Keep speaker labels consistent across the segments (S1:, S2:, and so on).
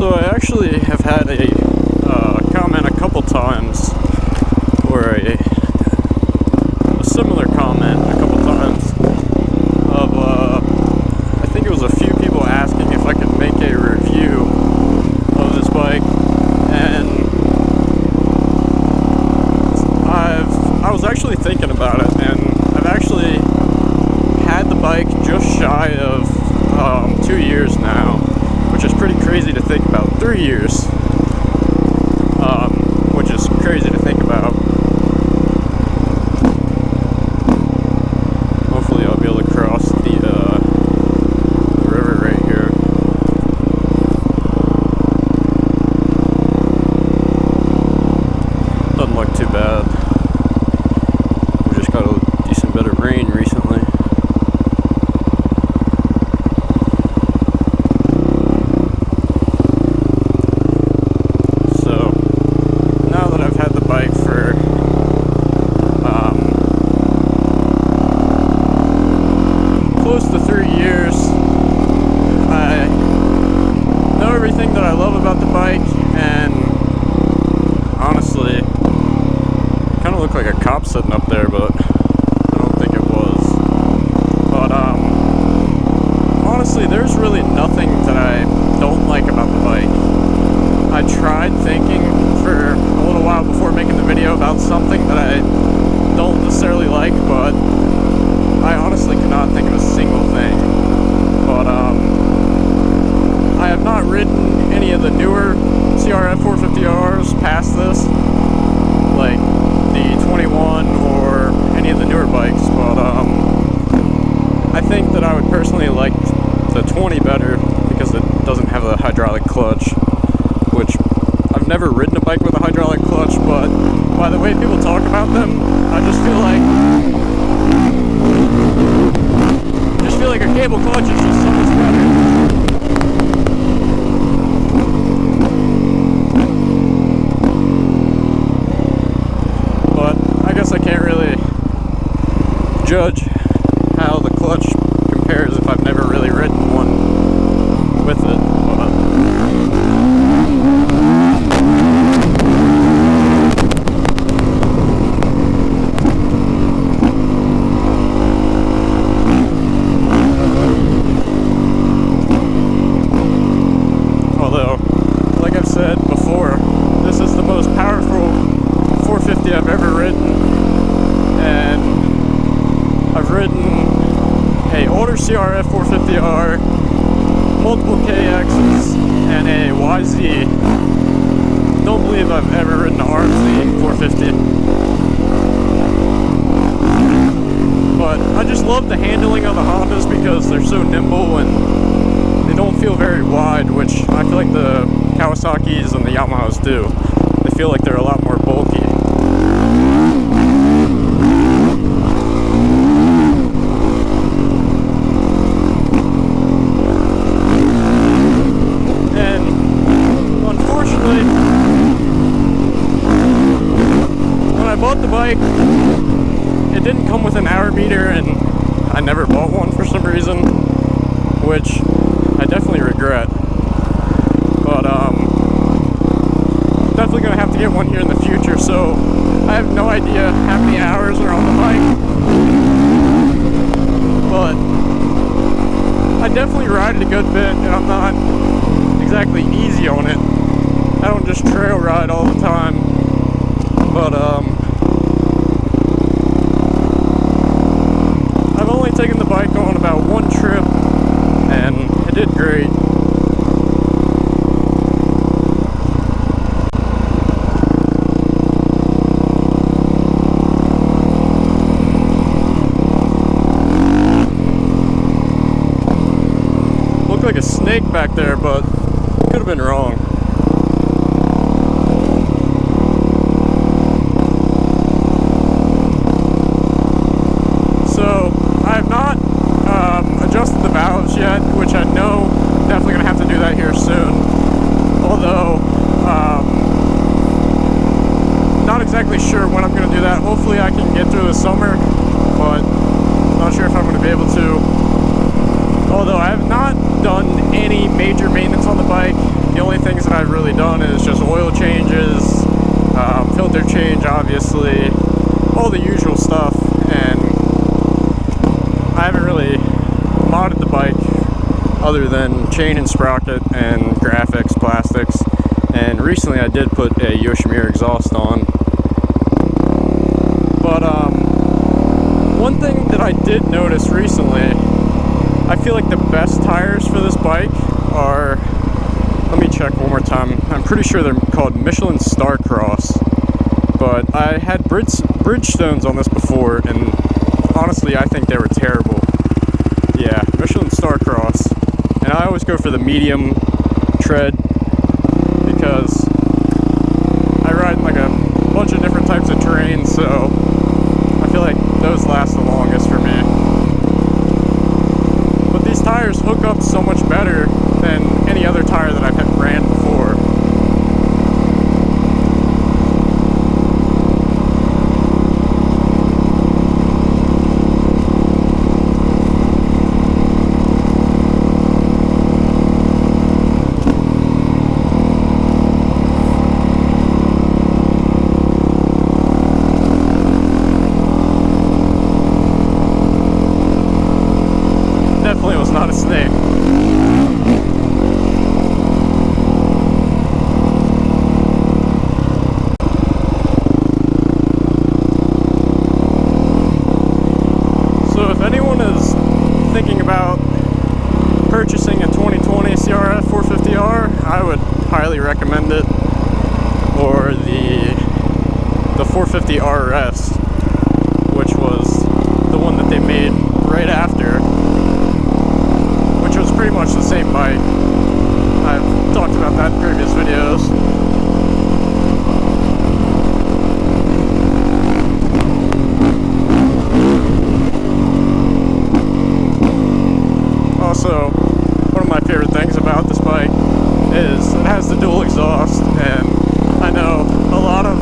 S1: So I actually have had a comment a couple times, or a similar comment a couple times of I think it was a few people asking if I could make a review of this bike, and I was actually thinking about it, and I've actually had the bike just shy of 2 years now, which is pretty crazy to think about. 3 years, which is crazy to think about. Hopefully I'll be able to cross the river right here. Doesn't look too bad. We just got a decent bit of rain recently. Close to 3 years. I know everything that I love about the bike, and honestly, it kind of looked like a cop sitting up there, but I don't think it was. But honestly, there's really nothing that I don't like about the bike. I tried thinking for a little while before making the video about something that I don't necessarily like, but I honestly cannot think of a single thing. But I have not ridden any of the newer CRF450Rs past this, like the 21 or any of the newer bikes, but I think that I would personally like the 20 better because it doesn't have a hydraulic clutch, which I've never ridden a bike with a hydraulic clutch, but by the way people talk about them, I just feel like a cable clutch is just so much better. But I guess I can't really judge how the clutch compares if I've never really ridden one with it. Like I've said before, this is the most powerful 450 I've ever ridden, and I've ridden a older CRF 450R, multiple KXs, and a YZ. Don't believe I've ever ridden an RMZ 450. But I just love the handling of the Hondas because they're so nimble and they don't feel very wide, which I feel like the Kawasaki's and the Yamahas do. They feel like they're a lot more bulky. And unfortunately, when I bought the bike, it didn't come with an hour meter, and I never bought one for some reason, which I definitely regret. But definitely gonna have to get one here in the future, so I have no idea how many hours are on the bike, but I definitely ride it a good bit, and I'm not exactly easy on it. I don't just trail ride all the time, but I've only taken the bike on about one trip, and it did great. Looked like a snake back there, but could have been wrong. So I have not adjusted the valves yet, which I know definitely gonna have to do that here soon. Although not exactly sure when I'm gonna do that. Hopefully I can get through the summer, but not sure if I'm gonna be able to. Although I have not done any major maintenance on the bike. The The only things that I've really done is just oil changes, filter change, obviously, all the usual stuff, and I haven't really modded the bike other than chain and sprocket and graphics, plastics, and recently I did put a Yoshimura exhaust on. But one thing that I did notice recently, I feel like the best tires for this bike are, let me check one more time, I'm pretty sure they're called Michelin Starcross, but I had Bridgestones on this before, and honestly I think they were terrible. Yeah, Michelin Starcross, and I always go for the medium tread because I ride in like a bunch of different types of terrain, so I feel like those last the longest for me. But these tires hook up so much better than any other tire that I've ran before. Definitely was not a snake. So if anyone is thinking about purchasing a 2020 CRF450R, I would highly recommend it, or the 450RS, which was the one that they made right after, which was pretty much the same bike. I've talked about that in previous videos. Also, one of my favorite things about this bike is it has the dual exhaust, and I know a lot of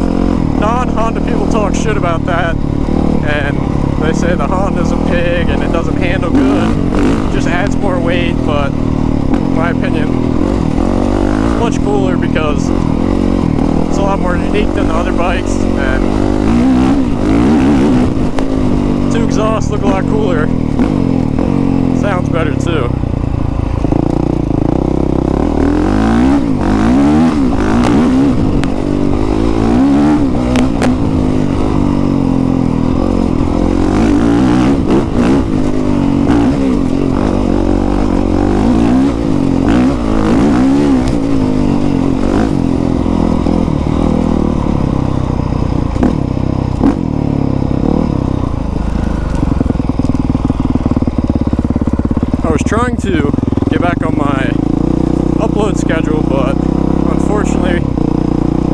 S1: non-Honda people talk shit about that, and they say the Honda's a pig and it doesn't handle good, it just adds more weight, but in my opinion, it's much cooler because it's a lot more unique than the other bikes, and two exhausts look a lot cooler. Sounds better too. I was trying to get back on my upload schedule, but unfortunately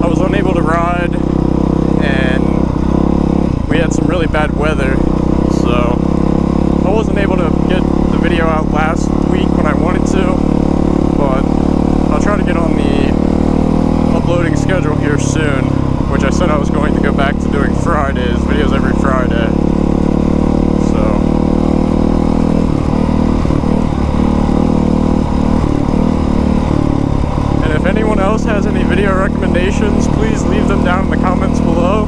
S1: I was unable to ride, and we had some really bad weather, so I wasn't able to get the video out last week when I wanted to, but I'll try to get on the uploading schedule here soon, which I said I was going to go back to doing Fridays, videos every Friday. If anyone else has any video recommendations, please leave them down in the comments below,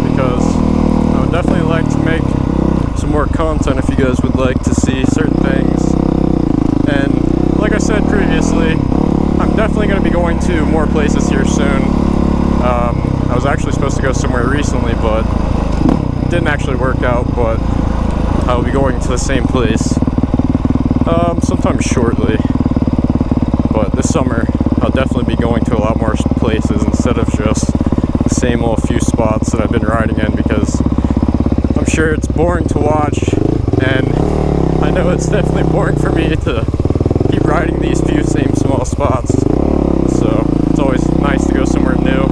S1: because I would definitely like to make some more content if you guys would like to see certain things. And like I said previously, I'm definitely going to be going to more places here soon. I was actually supposed to go somewhere recently, but it didn't actually work out, but I will be going to the same place sometime shortly. But this summer, I'll definitely be going to a lot more places instead of just the same old few spots that I've been riding in, because I'm sure it's boring to watch, and I know it's definitely boring for me to keep riding these few same small spots. So it's always nice to go somewhere new.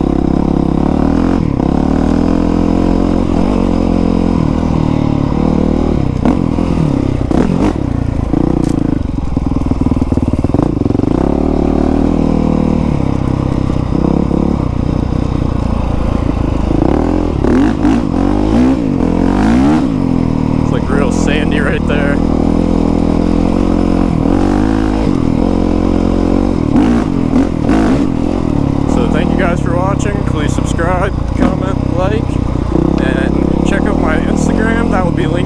S1: Sandy right there. watching. Please subscribe, comment, like, and check out my Instagram. That will be linked